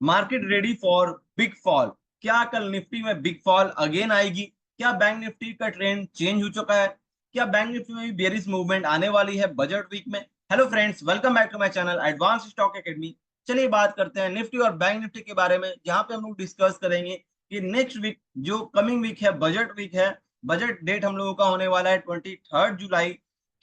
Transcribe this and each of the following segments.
Market ready for big fall. क्या कल Nifty में बिग फॉल अगेन आएगी? क्या बैंक निफ्टी का ट्रेंड चेंज हो चुका है? क्या बैंक निफ्टी में भी बेरिश मूवमेंट आने वाली है बजट वीक में? Hello friends, welcome back to my channel advance stock academy. चलिए बात करते हैं निफ्टी और बैंक निफ्टी के बारे में, जहां पे हम लोग डिस्कस करेंगे कि नेक्स्ट वीक जो कमिंग वीक है, बजट वीक है। बजट डेट हम लोगों का होने वाला है 23 जुलाई।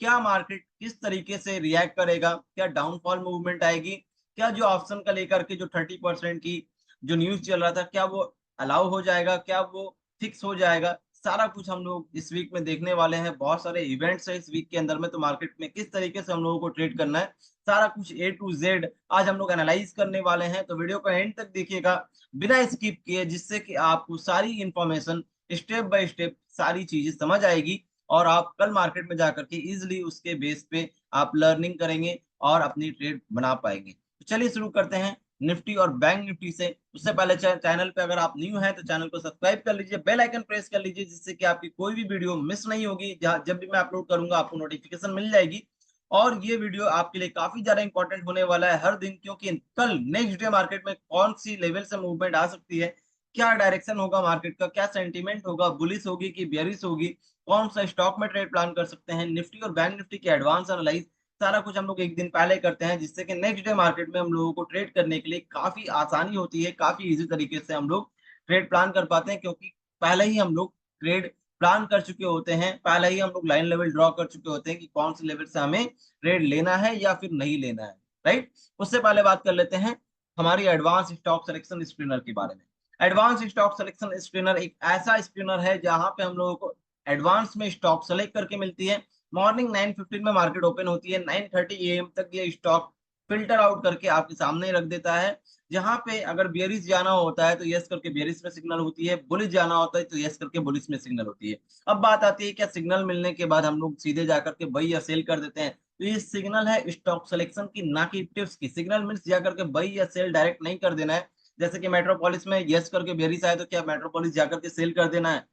क्या मार्केट किस तरीके से रिएक्ट करेगा? क्या डाउनफॉल मूवमेंट आएगी? क्या जो ऑप्शन का लेकर के जो 30% की जो न्यूज चल रहा था, क्या वो अलाउ हो जाएगा? क्या वो फिक्स हो जाएगा? सारा कुछ हम लोग इस वीक में देखने वाले हैं। बहुत सारे इवेंट्स है इस वीक के अंदर में, तो मार्केट में किस तरीके से हम लोगों को ट्रेड करना है, सारा कुछ ए टू जेड आज हम लोग एनालाइज करने वाले हैं। तो वीडियो को एंड तक देखिएगा बिना स्किप किए, जिससे कि आपको सारी इंफॉर्मेशन स्टेप बाय स्टेप सारी चीजें समझ आएगी और आप कल मार्केट में जाकर के इजिली उसके बेस पे आप लर्निंग करेंगे और अपनी ट्रेड बना पाएंगे। तो चलिए शुरू करते हैं निफ्टी और बैंक निफ्टी से। उससे पहले चैनल पे अगर आप न्यू हैं तो चैनल को सब्सक्राइब कर लीजिए, बेल आइकन प्रेस कर लीजिए, जिससे कि आपकी कोई भी वीडियो मिस नहीं होगी। जहां जब भी मैं अपलोड करूंगा आपको नोटिफिकेशन मिल जाएगी। और ये वीडियो आपके लिए काफी ज्यादा इंपॉर्टेंट होने वाला है हर दिन, क्योंकि कल नेक्स्ट डे मार्केट में कौन सी लेवल से मूवमेंट आ सकती है, क्या डायरेक्शन होगा मार्केट का, क्या सेंटीमेंट होगा, बुलिश होगी कि बेयरिश होगी, कौन सा स्टॉक में ट्रेड प्लान कर सकते हैं, निफ्टी और बैंक निफ्टी की एडवांस एनालाइज, सारा कुछ हम लोग एक दिन पहले करते हैं, जिससे कि नेक्स्ट डे मार्केट में हम लोगों को ट्रेड करने के लिए काफी आसानी होती है, काफी इजी तरीके से हम लोग ट्रेड प्लान कर पाते हैं, क्योंकि पहले ही हम लोग ट्रेड प्लान कर चुके होते हैं, पहले ही हम लोग लाइन लेवल ड्रॉ कर चुके होते हैं कि कौन से लेवल से हमें ट्रेड लेना है या फिर नहीं लेना है। राइट। उससे पहले बात कर लेते हैं हमारी एडवांस स्टॉक सिलेक्शन स्क्रीनर के बारे में। एडवांस स्टॉक सिलेक्शन स्क्रीनर एक ऐसा स्क्रीनर है जहां पे हम लोगों को एडवांस में स्टॉक सेलेक्ट करके मिलती है। मॉर्निंग 9:15 में मार्केट ओपन होती है, 9:30 AM तक ये स्टॉक फिल्टर आउट करके आपके सामने रख देता है। जहां पे अगर बियरिश जाना होता है तो यस करके बियरिश में सिग्नल होती है, बुलिश जाना होता है तो यस करके बुलिश में सिग्नल होती है। अब बात आती है क्या सिग्नल मिलने के बाद हम लोग सीधे जाकर के बाई या सेल कर देते हैं? तो ये सिग्नल है स्टॉक सिलेक्शन की, ना कि टिप्स की। सिग्नल मीन्स जाकर के बाई या सेल डायरेक्ट नहीं कर देना है। जैसे कि मेट्रोपोलिस में यस करके बियरिश आए तो क्या मेट्रोपोलिस जाकर के सेल कर देना है?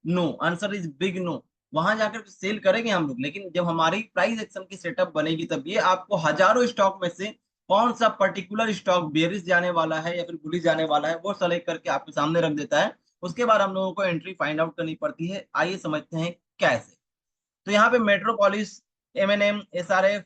No, answer is big no. वहां जाकर सेल करेंगे हम लोग, लेकिन जब हमारी प्राइस एक्शन की सेटअप बनेगी तब ये आपको हजारों स्टॉक में से कौन सा पर्टिकुलर स्टॉक बेरिश जाने वाला है या फिर बुलिश जाने वाला है वो सेलेक्ट करके आपके सामने रख देता है। उसके बाद हम लोगों को एंट्री फाइंड आउट करनी पड़ती है। आइए समझते हैं कैसे। तो यहाँ पे मेट्रोपोलिस, M&M, SRF,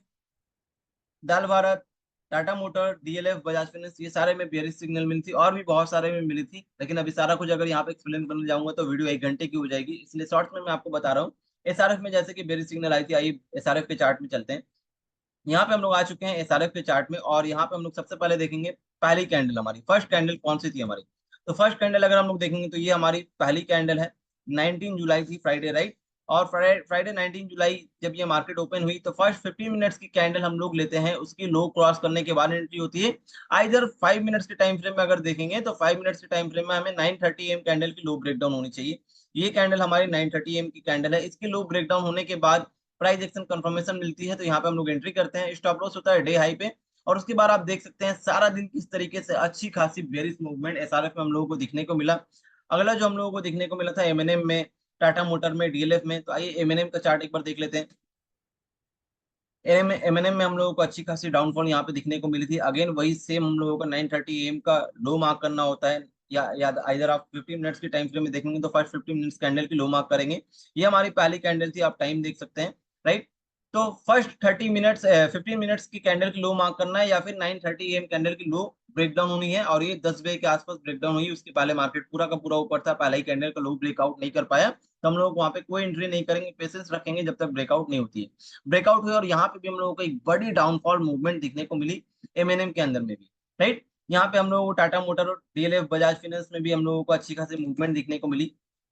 दाल भारत, Tata motor, DLF, Bajaj finance, ये सारे में बेयरिश सिग्नल मिली थी और भी बहुत सारे में मिली थी। लेकिन अभी सारा कुछ अगर यहाँ पे एक्सप्लेन करने जाऊंगा तो वीडियो 1 घंटे की हो जाएगी, इसलिए शॉर्ट्स में मैं आपको बता रहा हूँ। SRF में जैसे कि बेयरिश सिग्नल आई थी, आइए SRF के चार्ट में चलते हैं। यहाँ पे हम लोग आ चुके हैं SRF के चार्ट में, और यहाँ पे हम लोग सबसे पहले देखेंगे पहली कैंडल, हमारी फर्स्ट कैंडल कौन सी थी हमारी। तो फर्स्ट कैंडल अगर हम लोग देखेंगे तो ये हमारी पहली कैंडल है। 19 जुलाई थी, फ्राइडे, राइट। और फ्राइडे 19 जुलाई जब ये मार्केट ओपन हुई तो फर्स्ट 15 मिनट्स की कैंडल हम लोग लेते हैं, उसकी लो क्रॉस करने के बाद एंट्री होती है। आइधर 5 मिनट्स के टाइम फ्रेम में अगर देखेंगे तो 5 मिनट्स के टाइम फ्रेम में हमें 9:30 AM कैंडल की लो ब्रेकडाउन होनी चाहिए। ये कैंडल हमारी 9:30 AM की कैंडल है। इसकी लो ब्रेकडाउन होने के बाद प्राइस एक्शन कंफर्मेशन मिलती है, तो यहाँ पे हम लोग एंट्री करते हैं। स्टॉप लॉस होता है डे हाई पे। और उसके बाद आप देख सकते हैं सारा दिन किस तरीके से अच्छी खासी बेरिश मूवमेंट SRF में हम लोगों को दिखने को मिला। अगला जो हम लोगों को दिखने को मिला था M&M में, टाटा मोटर में, DLF में। तो आइए M&M का चार्ट एक बार देख लेते हैं। M&M में हम लोगों को अच्छी खासी डाउनफॉल यहाँ पे दिखने को मिली थी। अगेन वही सेम हम लोगों को 9:30 AM का लो मार्क करना होता है, या याद इधर आप 15 मिनट्स की टाइम फ्रेम में देखेंगे तो फर्स्ट 15 मिनट्स कैंडल की लो मार्क करेंगे। ये हमारी पहली कैंडल थी, आप टाइम देख सकते हैं, राइट। तो फर्स्ट 30 मिनट्स 15 मिनट्स की कैंडल की लो मार्क करना है, या फिर 9:30 AM कैंडल की लो ब्रेकडाउन होनी है, और ये 10 बजे के आसपास ब्रेकडाउन हुई। उसके पहले मार्केट पूरा का पूरा ऊपर था, पहला ही कैंडल का लो ब्रेकआउट नहीं कर पाया, तो हम लोग वहां पे कोई एंट्री नहीं करेंगे, पेशेंस रखेंगे जब तक ब्रेकआउट नहीं होती है। ब्रेकआउट हुई और यहाँ पे भी हम लोगों को एक बड़ी डाउनफॉल मूवमेंट दिखने को मिली M&M के अंदर में भी, राइट। यहाँ पे हम लोगों को टाटा मोटर और DLF, बजाज फाइनेंस में भी हम लोगों को अच्छी खासी मूवमेंट दिखने को मिली,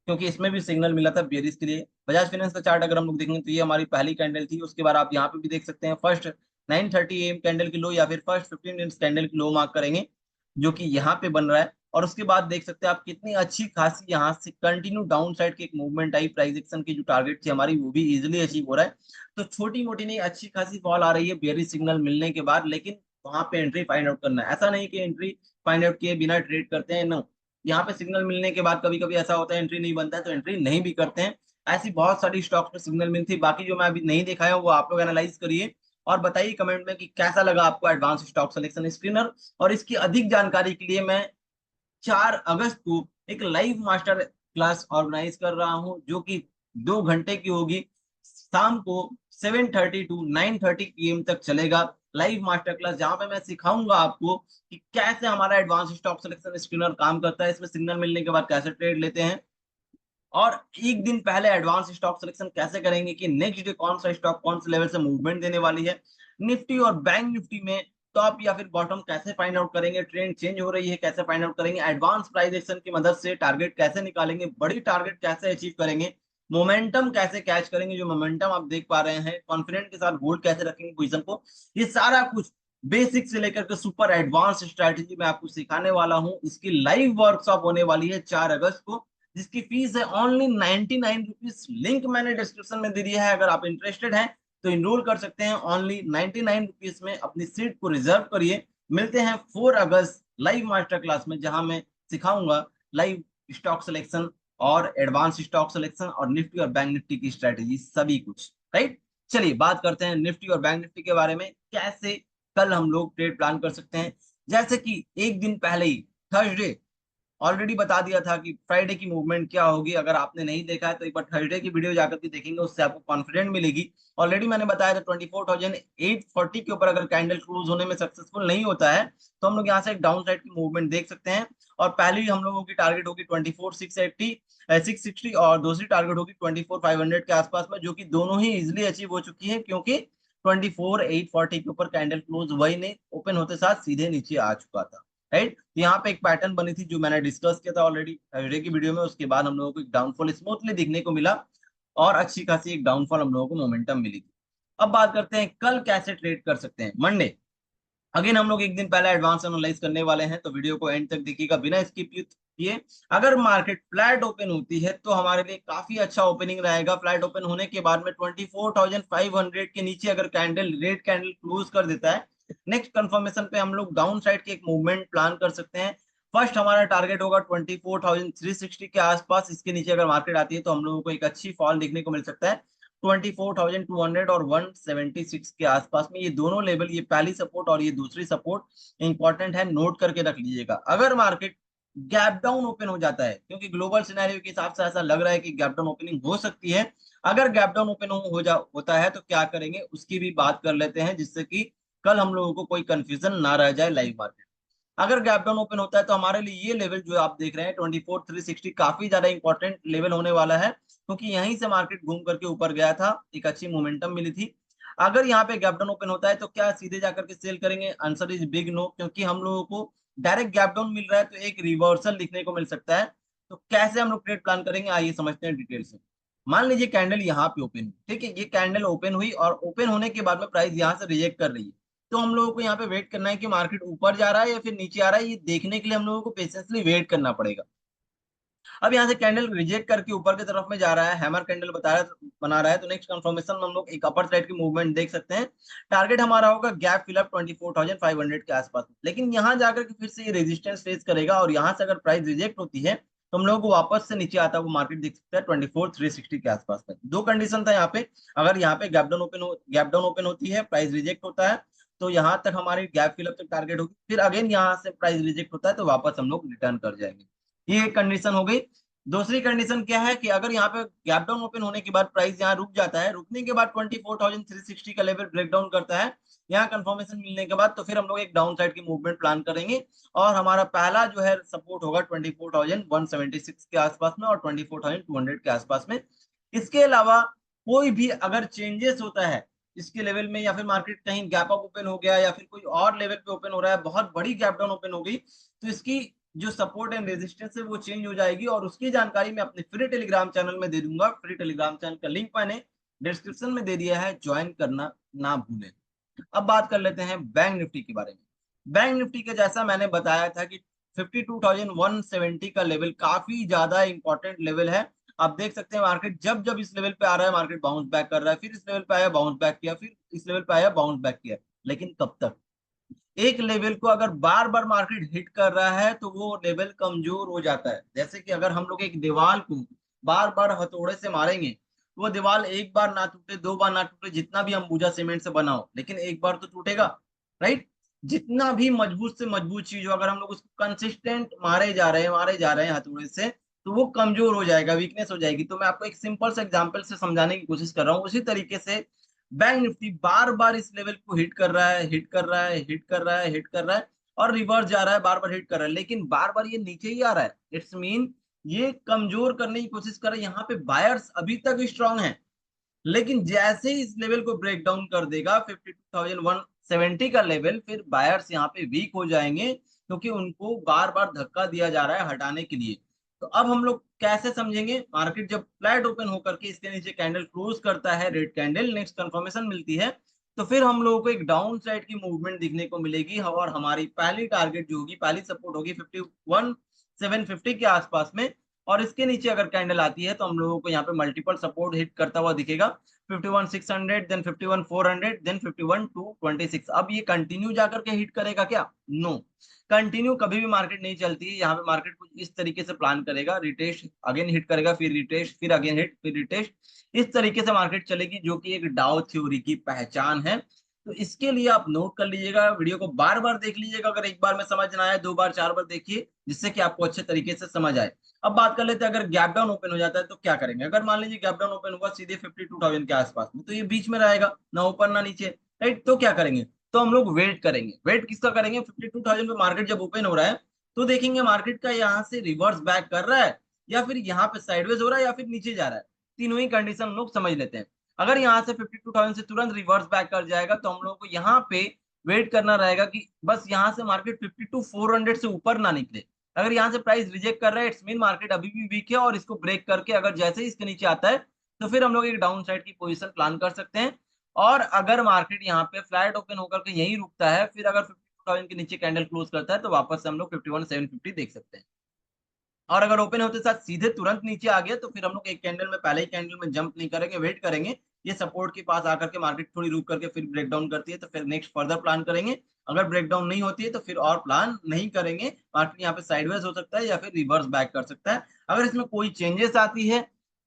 क्योंकि इसमें भी सिग्नल मिला था बेरिश के लिए। बजाज फाइनेंस का चार्ट अगर हम लोग देखेंगे तो ये हमारी पहली कैंडल थी। उसके बाद आप यहाँ पे भी देख सकते हैं फर्स्ट 9:30 AM कैंडल की लो, या फिर फर्स्ट 15 मिनट्स कैंडल की लो मार्क करेंगे, जो कि यहाँ पे बन रहा है। और उसके बाद देख सकते हैं आप कितनी अच्छी खासी यहाँ से कंटिन्यू डाउन साइड की एक मूवमेंट आई। प्राइस एक्शन की जो टारगेट थी हमारी वो भी इजिली अचीव हो रहा है। तो छोटी मोटी नहीं, अच्छी खासी फॉल आ रही है बेयरिश सिग्नल मिलने के बाद, लेकिन वहां पे एंट्री फाइंड आउट करना है। ऐसा नहीं कि एंट्री फाइंड आउट किए बिना ट्रेड करते हैं, नो। यहाँ पे सिग्नल मिलने के बाद कभी कभी ऐसा होता है एंट्री नहीं बनता है, तो एंट्री नहीं भी करते हैं। ऐसी बहुत सारी स्टॉक्स में सिग्नल मिलती है, बाकी जो मैं अभी नहीं दिखाया वो आप लोग एनालाइज करिए। और बताइए कमेंट में कि कैसा लगा आपको एडवांस स्टॉक सिलेक्शन स्क्रीनर। और इसकी अधिक जानकारी के लिए मैं 4 अगस्त को एक लाइव मास्टर क्लास ऑर्गेनाइज कर रहा हूं, जो कि 2 घंटे की होगी। शाम को 7:30 टू 9:30 PM तक चलेगा लाइव मास्टर क्लास, जहां पे मैं सिखाऊंगा आपको कि कैसे हमारा एडवांस स्टॉक सिलेक्शन स्क्रीनर काम करता है, इसमें सिग्नल मिलने के बाद कैसे ट्रेड लेते हैं, और एक दिन पहले एडवांस स्टॉक सिलेक्शन कैसे करेंगे कि नेक्स्ट डे कौन सा स्टॉक कौन से लेवल से मूवमेंट देने वाली है। निफ्टी और बैंक निफ्टी में टॉप या फिर बॉटम कैसे फाइंड आउट करेंगे, ट्रेंड चेंज हो रही है कैसे फाइंड आउट करेंगे, एडवांस प्राइस एक्शन की मदद से टारगेट कैसे निकालेंगे, बड़ी टारगेट कैसे अचीव करेंगे, मोमेंटम कैसे कैच करेंगे, जो मोमेंटम आप देख पा रहे हैं, कॉन्फिडेंट के साथ होल्ड कैसे रखेंगे पोजीशन को। ये सारा कुछ बेसिक से लेकर के सुपर एडवांस स्ट्रैटेजी मैं आपको सिखाने वाला हूं। इसकी लाइव वर्कशॉप होने वाली है 4 अगस्त को, जिसकी फीस है ओनली 99 रुपीज। लिंक मैंने डिस्क्रिप्शन में दे दिया है, अगर आप इंटरेस्टेड हैं तो इनरोल कर सकते हैं। ओनली 99 रुपीज में अपनी सीट को रिजर्व करिए। मिलते हैं 4 अगस्त लाइव मास्टर क्लास में, जहां मैं सिखाऊंगा लाइव स्टॉक सिलेक्शन और एडवांस स्टॉक सिलेक्शन और निफ्टी और बैंक निफ्टी की स्ट्रेटेजी सभी कुछ। राइट, चलिए बात करते हैं निफ्टी और बैंक निफ्टी के बारे में, कैसे कल हम लोग ट्रेड प्लान कर सकते हैं। जैसे कि एक दिन पहले ही थर्सडे ऑलरेडी बता दिया था कि फ्राइडे की मूवमेंट क्या होगी। अगर आपने नहीं देखा है तो एक बार थर्सडे की वीडियो जाकर के देखेंगे, उससे आपको कॉन्फिडेंट मिलेगी। ऑलरेडी मैंने बताया था 24,840 के ऊपर अगर कैंडल क्लोज होने में सक्सेसफुल नहीं होता है तो हम लोग यहाँ से एक डाउन साइड की मूवमेंट देख सकते हैं। और पहली हम लोगों की टारगेट होगी 24,680 660, और दूसरी टारगेट होगी 24,500 के आसपास में, जो कि दोनों ही इजिली अचीव हो चुकी है, क्योंकि 24,840 के ऊपर कैंडल क्लोज वही नहीं, ओपन होते साथ सीधे नीचे आ चुका था। राइट, यहाँ पे एक पैटर्न बनी थी जो मैंने डिस्कस किया था ऑलरेडी थर्सडे की वीडियो में। उसके बाद हम लोगों को एक डाउनफॉल स्मूथली दिखने को मिला और अच्छी खासी एक डाउनफॉल हम लोगों को मोमेंटम मिली थी। अब बात करते हैं कल कैसे ट्रेड कर सकते हैं। मंडे अगेन हम लोग एक दिन पहले एडवांस एनालाइज करने वाले हैं, तो वीडियो को एंड तक देखिएगा बिना स्किप किए। अगर मार्केट फ्लैट ओपन होती है तो हमारे लिए काफी अच्छा ओपनिंग रहेगा। फ्लैट ओपन होने के बाद में 24,500 के नीचे अगर कैंडल रेड कैंडल क्लोज कर देता है, नेक्स्ट कंफर्मेशन पे हम लोग डाउन साइड की एक मूवमेंट प्लान कर सकते हैं। फर्स्ट हमारा टारगेट होगा 24,360 के आसपास। इसके नीचे अगर मार्केट आती है तो हम लोगों को एक अच्छी फॉल देखने को मिल सकता है 24,200 और 176 के आसपास में। ये दोनों लेवल, ये पहली सपोर्ट और ये दूसरी सपोर्ट इंपॉर्टेंट है, नोट करके रख लीजिएगा। अगर मार्केट गैप डाउन ओपन हो जाता है, क्योंकि ग्लोबल सिनेरियो के हिसाब से ऐसा लग रहा है कि गैप डाउन ओपनिंग हो सकती है, अगर गैप डाउन ओपन होता है तो क्या करेंगे उसकी भी बात कर लेते हैं, जिससे कि कल हम लोगों को कोई कंफ्यूजन ना रह जाए लाइव मार्केट। अगर गैप डाउन ओपन होता है तो हमारे लिए ये लेवल जो आप देख रहे हैं 24,360 काफी ज्यादा इंपॉर्टेंट लेवल होने वाला है, क्योंकि यहीं से मार्केट घूम करके ऊपर गया था, एक अच्छी मोमेंटम मिली थी। अगर यहाँ पे गैप डाउन ओपन होता है तो क्या सीधे जाकर के सेल करेंगे? आंसर इज बिग नो, क्योंकि हम लोगों को डायरेक्ट गैप डाउन मिल रहा है तो एक रिवर्सल दिखने को मिल सकता है। तो कैसे हम लोग ट्रेड प्लान करेंगे, आइए समझते हैं डिटेल से। मान लीजिए कैंडल यहाँ पे ओपन हुई, ठीक है, ये कैंडल ओपन हुई और ओपन होने के बाद में प्राइस यहाँ से रिजेक्ट कर रही है। तो हम लोगों को यहाँ पे वेट करना है कि मार्केट ऊपर जा रहा है या फिर नीचे आ रहा है, ये देखने के लिए हम लोगों को पेशेंसली वेट करना पड़ेगा। अब यहाँ से कैंडल रिजेक्ट करके ऊपर की तरफ में जा रहा है, हैमर कैंडल बना रहा है, तो नेक्स्ट कंफर्मेशन में हम लोग एक अपर साइड की मूवमेंट देख सकते हैं। टारगेट हमारा होगा गैप फिलअप 24,500 के आसपास। लेकिन यहाँ जाकर के फिर से ये रेजिस्टेंस फेस करेगा और यहाँ से अगर प्राइस रिजेक्ट होती है तो हम लोग को वापस से नीचे आता हुआ मार्केट देख सकता है 24,360 के आसपास में। दो कंडीशन था यहाँ पे, अगर यहाँ पे गैप डाउन ओपन होती है, प्राइस रिजेक्ट होता है, तो यहाँ तक हमारी गैप फिलअप तक टारगेट होगी। फिर अगेन यहाँ से प्राइस रिजेक्ट होता है तो वापस हम लोग रिटर्न कर जाएंगे। ये एक कंडीशन हो गई। दूसरी कंडीशन क्या है कि अगर यहाँ पे गैप डाउन ओपन होने के बाद प्राइस यहाँ रुक जाता है, रुकने के बाद 24,360 का लेवल ब्रेक डाउन करता है, यहाँ कंफर्मेशन मिलने के बाद, तो फिर हम लोग एक डाउन साइड की मूवमेंट प्लान करेंगे। और हमारा पहला जो है सपोर्ट होगा 24,176 के आसपास में और 24,200 के आसपास में। इसके अलावा कोई भी अगर चेंजेस होता है इसके लेवल में, या फिर मार्केट कहीं गैप अप ओपन हो गया या फिर कोई और लेवल पे ओपन हो रहा है, बहुत बड़ी गैप डाउन ओपन हो गई, तो इसकी जो सपोर्ट एंड रेजिस्टेंस है वो चेंज हो जाएगी। और उसकी जानकारी मैं अपने फ्री टेलीग्राम चैनल में दे दूंगा। फ्री टेलीग्राम चैनल का लिंक मैंने डिस्क्रिप्शन में दे दिया है, ज्वाइन करना ना भूलें। अब बात कर लेते हैं बैंक निफ्टी के बारे में। बैंक निफ्टी के जैसा मैंने बताया था कि 52,170 का लेवल काफी ज्यादा इंपॉर्टेंट लेवल है। आप देख सकते हैं मार्केट जब जब इस लेवल पे आ रहा है मार्केट बाउंस बैक कर रहा है, फिर इस लेवल पे आया बाउंस बैक किया, फिर इस लेवल पे आया बाउंस बैक किया। लेकिन कब तक? एक लेवल को अगर बार बार मार्केट हिट कर रहा है तो वो लेवल कमजोर हो जाता है। जैसे कि अगर हम लोग एक दीवार को बार बार हथौड़े से मारेंगे वो दीवार एक बार ना टूटे, दो बार ना टूटे, जितना भी अंबुजा सीमेंट से बना हो, लेकिन एक बार तो टूटेगा, राइट। जितना भी मजबूत से मजबूत चीज हो, अगर हम लोग उसको कंसिस्टेंट मारे जा रहे हैं हथौड़े से, तो वो कमजोर हो जाएगा, वीकनेस हो जाएगी। तो मैं आपको एक सिंपल से एग्जांपल से समझाने की कोशिश कर रहा हूँ। उसी तरीके से बैंक निफ्टी बार बार इस लेवल को हिट कर रहा है, हिट कर रहा है, हिट कर रहा है, हिट कर रहा है, और रिवर्स जा रहा है, बार बार हिट कर रहा है, लेकिन बार बार ये नीचे ही आ रहा है। इट्स मीन ये कमजोर करने की कोशिश कर रहा है। यहाँ पे बायर्स अभी तक स्ट्रांग है, लेकिन जैसे ही इस लेवल को ब्रेक डाउन कर देगा 52,170 का लेवल, फिर बायर्स यहाँ पे वीक हो जाएंगे, क्योंकि उनको बार बार धक्का दिया जा रहा है हटाने के लिए। तो अब हम लोग कैसे समझेंगे? मार्केट जब फ्लैट ओपन होकर के इसके नीचे कैंडल क्लोज करता है, रेड कैंडल, नेक्स्ट कंफर्मेशन मिलती है, तो फिर हम लोगों को एक डाउन साइड की मूवमेंट दिखने को मिलेगी, और हमारी पहली टारगेट जो होगी, पहली सपोर्ट होगी 51,750 के आसपास में। और इसके नीचे अगर कैंडल आती है तो हम लोगों को यहाँ पे मल्टीपल सपोर्ट हिट करता हुआ दिखेगा, 51,600, देन 51,400, देन 51,226। अब ये कंटिन्यू जाकर के हिट करेगा क्या? नो, कंटिन्यू कभी भी मार्केट नहीं चलती है। यहाँ पे मार्केट कुछ इस तरीके से प्लान करेगा, रिटेस्ट अगेन हिट करेगा, फिर रिटेस्ट, फिर अगेन हिट, फिर रिटेस्ट, इस तरीके से मार्केट चलेगी, जो कि एक डाउ थ्योरी की पहचान है। तो इसके लिए आप नोट कर लीजिएगा, वीडियो को बार बार देख लीजिएगा। अगर एक बार में समझ ना आए, दो बार, चार बार देखिए, जिससे कि आपको अच्छे तरीके से समझ आए। अब बात कर लेते हैं, अगर गैप डाउन ओपन हो जाता है तो क्या करेंगे? अगर मान लीजिए गैप डाउन ओपन हुआ सीधे 52,000 के आसपास में, तो ये बीच में रहेगा, ना ऊपर ना नीचे, राइट। तो क्या करेंगे? तो हम लोग वेट करेंगे। वेट किसका करेंगे? 52,000 पे मार्केट जब ओपन हो रहा है, तो देखेंगे मार्केट का यहाँ से रिवर्स बैक कर रहा है, या फिर यहाँ पे साइडवेज हो रहा है, या फिर नीचे जा रहा है। तीनों ही कंडीशन हम लोग समझ लेते हैं। अगर यहाँ से 52,000 से तुरंत रिवर्स बैक कर जाएगा, तो हम लोगों को यहाँ पे वेट करना रहेगा कि बस यहाँ से मार्केट 52,400 से ऊपर ना निकले। अगर यहाँ से प्राइस रिजेक्ट कर रहा है, इट्स मीन मार्केट अभी भी वीक है, और इसको ब्रेक करके अगर जैसे ही इसके नीचे आता है, तो फिर हम लोग एक डाउन साइड की पोजीशन प्लान कर सकते हैं। और अगर मार्केट यहाँ पे फ्लैट ओपन होकर के यहीं रुकता है, फिर अगर 52,000 के नीचे कैंडल क्लोज करता है, तो वापस से हम लोग 51,750 देख सकते हैं। और अगर ओपन होते साथ सीधे तुरंत नीचे आ गया, तो फिर हम लोग एक कैंडल में, पहले ही कैंडल में जंप नहीं करेंगे, वेट करेंगे। ये सपोर्ट के पास आकर के मार्केट थोड़ी रुक करके फिर ब्रेक डाउन करती है, तो फिर नेक्स्ट फर्दर प्लान करेंगे। अगर ब्रेक डाउन नहीं होती है, तो फिर और प्लान नहीं करेंगे। मार्केट यहाँ पे साइडवेज हो सकता है, या फिर रिवर्स बैक कर सकता है। अगर इसमें कोई चेंजेस आती है,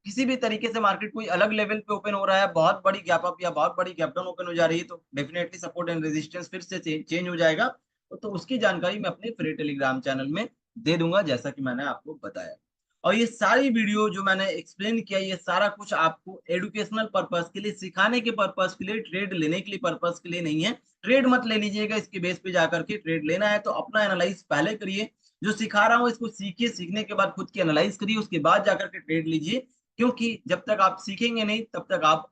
किसी भी तरीके से मार्केट कोई अलग लेवल पे ओपन हो रहा है, बहुत बड़ी गैप अप या बहुत बड़ी गैप डाउन ओपन हो जा रही है, तो डेफिनेटली सपोर्ट एंड रेजिस्टेंस फिर से चेंज हो जाएगा। तो उसकी जानकारी मैं अपने फ्री टेलीग्राम चैनल में दे दूंगा, जैसा कि मैंने आपको बताया। और ये सारी वीडियो जो मैंने एक्सप्लेन किया, ये सारा कुछ आपको एजुकेशनल पर्पस के लिए, सिखाने के पर्पस के लिए, ट्रेड लेने के लिए पर्पस के लिए नहीं है। ट्रेड मत ले लीजिएगा इसके बेस पे जाकर के। ट्रेड लेना है तो अपना एनालाइज पहले करिए, जो सिखा रहा हूँ इसको सीखिए, सीखने के बाद खुद की एनालाइज करिए, उसके बाद जाकर के ट्रेड लीजिए। क्योंकि जब तक आप सीखेंगे नहीं, तब तक आप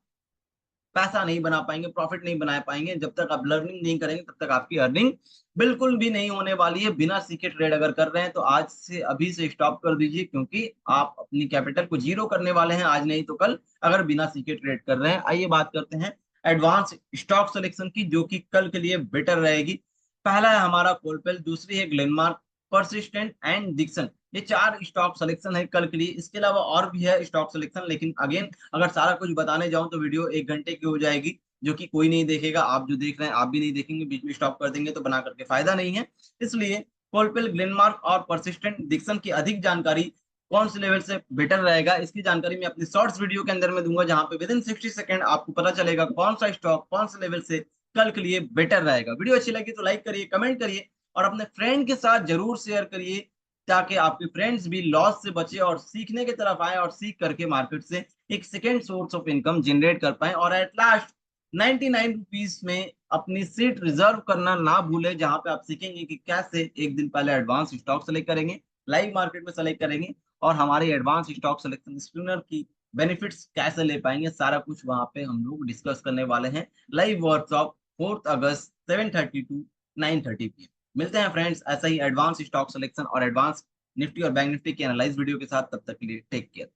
पैसा नहीं बना पाएंगे, प्रॉफिट नहीं बना पाएंगे। जब तक आप लर्निंग नहीं करेंगे, तब तक आपकी अर्निंग बिल्कुल भी नहीं होने वाली है। बिना सीखे ट्रेड अगर कर रहे हैं, तो आज से, अभी से स्टॉप कर दीजिए, क्योंकि आप अपनी कैपिटल को जीरो करने वाले हैं, आज नहीं तो कल, अगर बिना सीखे ट्रेड कर रहे हैं। आइए बात करते हैं एडवांस स्टॉक सिलेक्शन की, जो कि कल के लिए बेटर रहेगी। पहला है हमारा कोलपेल, दूसरी है ग्लेनमार्क, परसिस्टेंट एंड डिक्सन। ये चार स्टॉक सिलेक्शन है कल के लिए। इसके अलावा और भी है स्टॉक सिलेक्शन, लेकिन अगेन अगर सारा कुछ बताने जाऊं तो वीडियो 1 घंटे की हो जाएगी, जो कि कोई नहीं देखेगा। आप जो देख रहे हैं आप भी नहीं देखेंगे, बीच में स्टॉप कर देंगे, तो बना करके फायदा नहीं है। इसलिए कोलपेल, ग्लेनमार्क और परसिस्टेंट डिक्सन की अधिक जानकारी, कौन से लेवल से बेटर रहेगा, इसकी जानकारी मैं अपनी शॉर्ट्स वीडियो के अंदर में दूंगा, जहां पे विद इन 60 सेकंड आपको पता चलेगा कौन सा स्टॉक कौन से लेवल से कल के लिए बेटर रहेगा। वीडियो अच्छी लगी तो लाइक करिए, कमेंट करिए, और अपने फ्रेंड के साथ जरूर शेयर करिए, ताकि आपके फ्रेंड्स भी लॉस से बचे और सीखने की तरफ आए, और सीख करके मार्केट से एक second source of income generate कर पाए, और एट लास्ट 99 रुपीज में अपनी सीट रिजर्व करना ना भूले, जहां पे आप सीखेंगे कि कैसे एक दिन पहले एडवांस स्टॉक सेलेक्ट करेंगे, लाइव मार्केट में सेलेक्ट करेंगे, और हमारे advance stock selection screener key benefits कैसे ले पाएंगे, सारा कुछ वहां पे हम लोग डिस्कस करने वाले हैं। लाइव वर्कशॉप 4 अगस्त 7:30 टू 9:30 PM। मिलते हैं फ्रेंड्स ऐसा ही एडवांस स्टॉक सिलेक्शन और एडवांस निफ्टी और बैंक निफ्टी की एनालाइज वीडियो के साथ। तब तक के लिए टेक केयर।